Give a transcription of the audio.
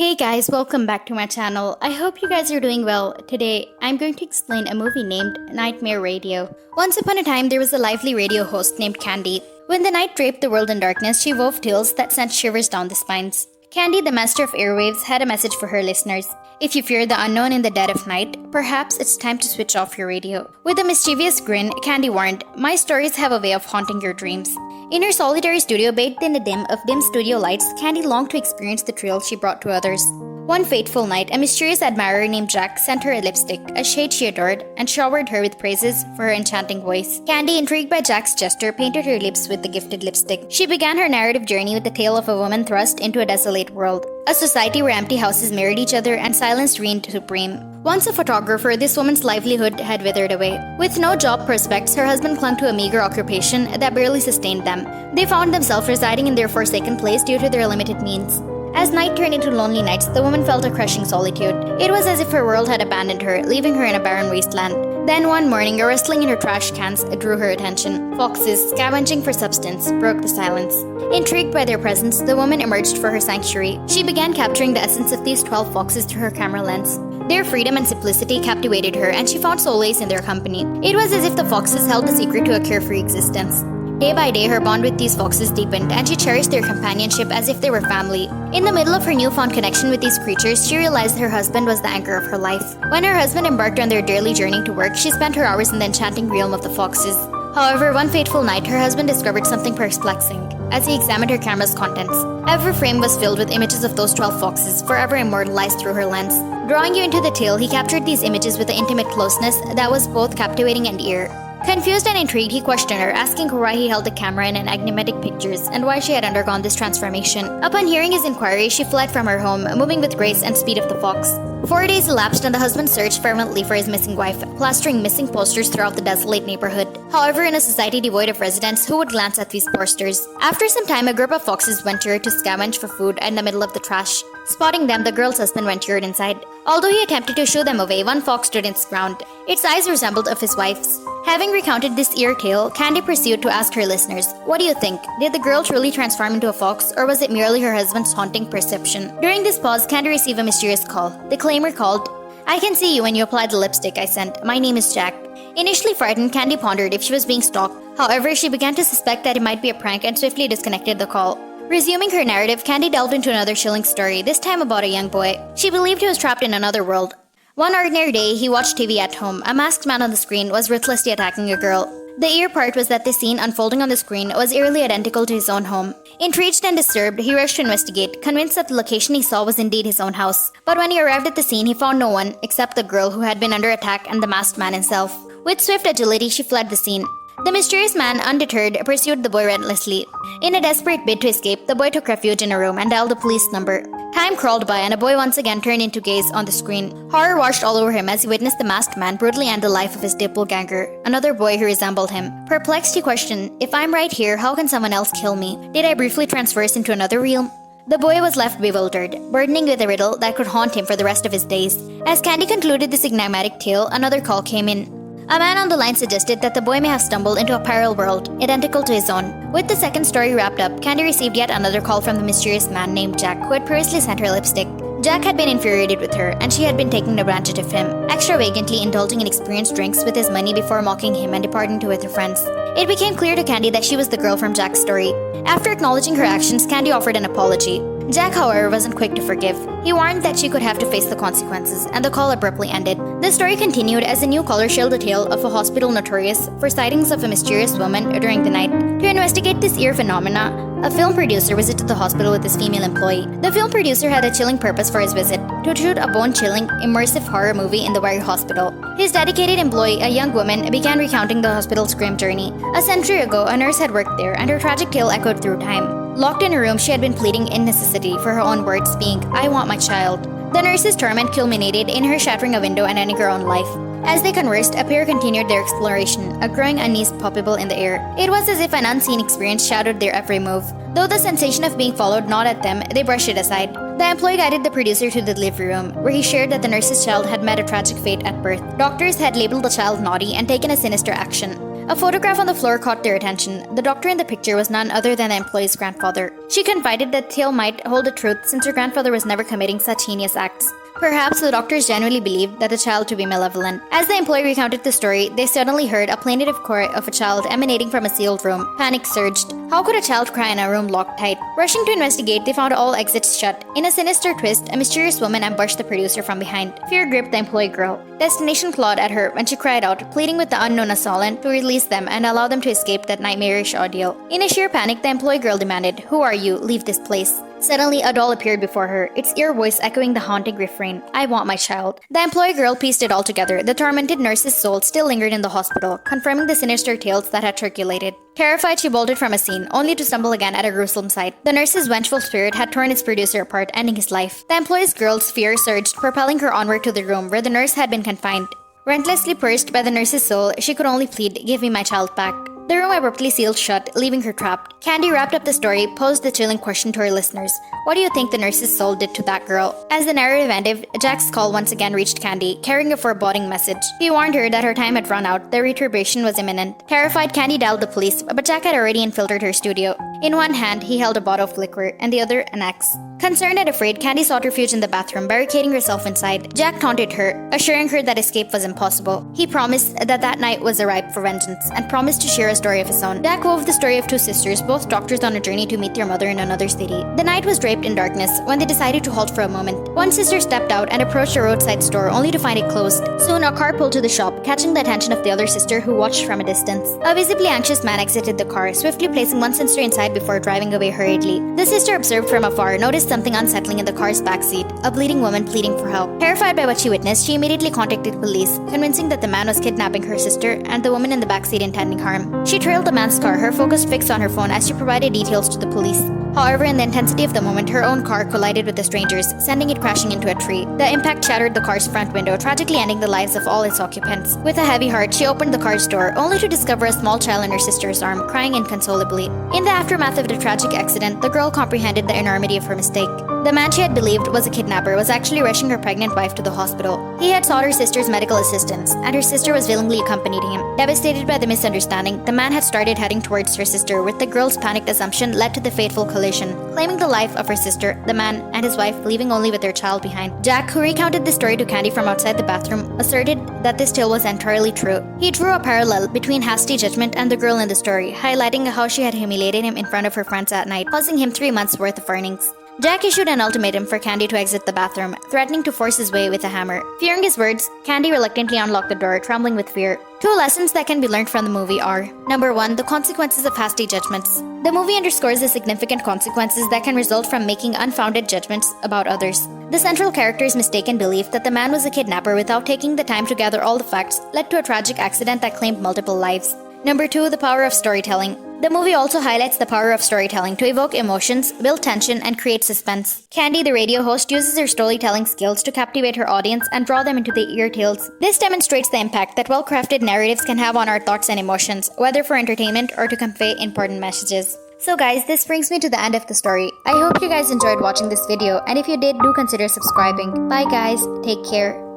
Hey guys, welcome back to my channel. I hope you guys are doing well. Today, I'm going to explain a movie named Nightmare Radio. Once upon a time, there was a lively radio host named Candy. When the night draped the world in darkness, she wove tales that sent shivers down the spines. Candy, the master of airwaves, had a message for her listeners. If you fear the unknown in the dead of night, perhaps it's time to switch off your radio. With a mischievous grin, Candy warned, "My stories have a way of haunting your dreams." In her solitary studio, bathed in the dim of dim studio lights, Candy longed to experience the thrill she brought to others. One fateful night, a mysterious admirer named Jack sent her a lipstick, a shade she adored, and showered her with praises for her enchanting voice. Candy, intrigued by Jack's gesture, painted her lips with the gifted lipstick. She began her narrative journey with the tale of a woman thrust into a desolate world, a society where empty houses mirrored each other and silence reigned supreme. Once a photographer, this woman's livelihood had withered away. With no job prospects, her husband clung to a meager occupation that barely sustained them. They found themselves residing in their forsaken place due to their limited means. As night turned into lonely nights, the woman felt a crushing solitude. It was as if her world had abandoned her, leaving her in a barren wasteland. Then one morning, a rustling in her trash cans drew her attention. Foxes, scavenging for substance, broke the silence. Intrigued by their presence, the woman emerged for her sanctuary. She began capturing the essence of these 12 foxes through her camera lens. Their freedom and simplicity captivated her, and she found solace in their company. It was as if the foxes held the secret to a carefree existence. Day by day, her bond with these foxes deepened, and she cherished their companionship as if they were family. In the middle of her newfound connection with these creatures, she realized her husband was the anchor of her life. When her husband embarked on their daily journey to work, she spent her hours in the enchanting realm of the foxes. However, one fateful night, her husband discovered something perplexing as he examined her camera's contents. Every frame was filled with images of those 12 foxes, forever immortalized through her lens. Drawing you into the tale, he captured these images with an intimate closeness that was both captivating and eerie. Confused and intrigued, he questioned her, asking her why he held the camera in enigmatic pictures and why she had undergone this transformation. Upon hearing his inquiry, she fled from her home, moving with grace and speed of the fox. 4 days elapsed and the husband searched fervently for his missing wife, plastering missing posters throughout the desolate neighborhood. However, in a society devoid of residents, who would glance at these posters? After some time, a group of foxes ventured to scavenge for food in the middle of the trash. Spotting them, the girl's husband ventured inside. Although he attempted to shoo them away, one fox stood its ground. Its eyes resembled of his wife's. Having recounted this eerie tale, Candy pursued to ask her listeners, "What do you think? Did the girl truly transform into a fox, or was it merely her husband's haunting perception?" During this pause, Candy received a mysterious call. The claimer called, "I can see you when you applied the lipstick I sent. My name is Jack." Initially frightened, Candy pondered if she was being stalked. However, she began to suspect that it might be a prank and swiftly disconnected the call. Resuming her narrative, Candy delved into another chilling story, this time about a young boy. She believed he was trapped in another world. One ordinary day, he watched TV at home. A masked man on the screen was ruthlessly attacking a girl. The eerie part was that the scene unfolding on the screen was eerily identical to his own home. Intrigued and disturbed, he rushed to investigate, convinced that the location he saw was indeed his own house. But when he arrived at the scene, he found no one except the girl who had been under attack and the masked man himself. With swift agility, she fled the scene. The mysterious man, undeterred, pursued the boy relentlessly. In a desperate bid to escape, the boy took refuge in a room and dialed the police number. Time crawled by and the boy once again turned into gaze on the screen. Horror washed all over him as he witnessed the masked man brutally end the life of his doppelganger, another boy who resembled him. Perplexed, he questioned, "If I'm right here, how can someone else kill me? Did I briefly transverse into another realm?" The boy was left bewildered, burdening with a riddle that could haunt him for the rest of his days. As Candy concluded this enigmatic tale, another call came in. A man on the line suggested that the boy may have stumbled into a parallel world, identical to his own. With the second story wrapped up, Candy received yet another call from the mysterious man named Jack, who had previously sent her lipstick. Jack had been infuriated with her, and she had been taking advantage of him, extravagantly indulging in experienced drinks with his money before mocking him and departing to with her friends. It became clear to Candy that she was the girl from Jack's story. After acknowledging her actions, Candy offered an apology. Jack, however, wasn't quick to forgive. He warned that she could have to face the consequences, and the call abruptly ended. The story continued as a new caller shared the tale of a hospital notorious for sightings of a mysterious woman during the night. To investigate this eerie phenomena, a film producer visited the hospital with his female employee. The film producer had a chilling purpose for his visit, to shoot a bone-chilling, immersive horror movie in the very hospital. His dedicated employee, a young woman, began recounting the hospital's grim journey. A century ago, a nurse had worked there, and her tragic tale echoed through time. Locked in a room, she had been pleading in necessity for her own words, being, "I want my child." The nurse's torment culminated in her shattering a window and ending her own life. As they conversed, a pair continued their exploration, a growing unease palpable in the air. It was as if an unseen experience shadowed their every move. Though the sensation of being followed gnawed at them, they brushed it aside. The employee guided the producer to the delivery room, where he shared that the nurse's child had met a tragic fate at birth. Doctors had labeled the child naughty and taken a sinister action. A photograph on the floor caught their attention. The doctor in the picture was none other than the employee's grandfather. She confided that the tale might hold the truth since her grandfather was never committing such heinous acts. Perhaps the doctors genuinely believed that the child to be malevolent. As the employee recounted the story, they suddenly heard a plaintive cry of a child emanating from a sealed room. Panic surged. How could a child cry in a room locked tight? Rushing to investigate, they found all exits shut. In a sinister twist, a mysterious woman ambushed the producer from behind. Fear gripped the employee girl. Destination clawed at her when she cried out, pleading with the unknown assailant to release them and allow them to escape that nightmarish ordeal. In a sheer panic, the employee girl demanded, "Who are you? Leave this place." Suddenly, a doll appeared before her, its ear voice echoing the haunting refrain, "I want my child." The employee girl pieced it all together. The tormented nurse's soul still lingered in the hospital, confirming the sinister tales that had circulated. Terrified, she bolted from a scene, only to stumble again at a gruesome sight. The nurse's vengeful spirit had torn its producer apart, ending his life. The employee girl's fear surged, propelling her onward to the room where the nurse had been confined. Relentlessly purged by the nurse's soul, she could only plead, "Give me my child back." The room abruptly sealed shut, leaving her trapped. Candy wrapped up the story, posed the chilling question to her listeners. What do you think the nurse's soul did to that girl? As the narrative ended, Jack's call once again reached Candy, carrying a foreboding message. He warned her that her time had run out, their retribution was imminent. Terrified, Candy dialed the police, but Jack had already infiltrated her studio. In one hand, he held a bottle of liquor, and the other an axe. Concerned and afraid, Candy sought refuge in the bathroom, barricading herself inside. Jack taunted her, assuring her that escape was impossible. He promised that night was ripe for vengeance, and promised to share a story of his own. Jack wove the story of two sisters, both doctors on a journey to meet their mother in another city. The night was draped in darkness when they decided to halt for a moment. One sister stepped out and approached a roadside store, only to find it closed. Soon, a car pulled to the shop, catching the attention of the other sister, who watched from a distance. A visibly anxious man exited the car, swiftly placing one sister inside before driving away hurriedly. The sister, observed from afar, noticed something unsettling in the car's backseat, a bleeding woman pleading for help. Terrified by what she witnessed, she immediately contacted police, convincing that the man was kidnapping her sister and the woman in the backseat intending harm. She trailed the man's car, her focus fixed on her phone as she provided details to the police. However, in the intensity of the moment, her own car collided with the stranger's, sending it crashing into a tree. The impact shattered the car's front window, tragically ending the lives of all its occupants. With a heavy heart, she opened the car's door, only to discover a small child in her sister's arm, crying inconsolably. In the aftermath of the tragic accident, the girl comprehended the enormity of her mistake. The man she had believed was a kidnapper was actually rushing her pregnant wife to the hospital. He had sought her sister's medical assistance, and her sister was willingly accompanying him. Devastated by the misunderstanding, the man had started heading towards her sister, with the girl's panicked assumption led to the fateful collision. Claiming the life of her sister, the man and his wife leaving only with their child behind. Jack, who recounted the story to Candy from outside the bathroom, asserted that this tale was entirely true. He drew a parallel between hasty judgment and the girl in the story, highlighting how she had humiliated him in front of her friends at night, causing him 3 months' worth of earnings. Jack issued an ultimatum for Candy to exit the bathroom, threatening to force his way with a hammer. Fearing his words, Candy reluctantly unlocked the door, trembling with fear. 2 lessons that can be learned from the movie are: Number 1, the consequences of hasty judgments. The movie underscores the significant consequences that can result from making unfounded judgments about others. The central character's mistaken belief that the man was a kidnapper without taking the time to gather all the facts led to a tragic accident that claimed multiple lives. Number 2, the power of storytelling. The movie also highlights the power of storytelling to evoke emotions, build tension, and create suspense. Candy, the radio host, uses her storytelling skills to captivate her audience and draw them into the ear tales. This demonstrates the impact that well-crafted narratives can have on our thoughts and emotions, whether for entertainment or to convey important messages. So guys, this brings me to the end of the story. I hope you guys enjoyed watching this video, and if you did, do consider subscribing. Bye guys, take care.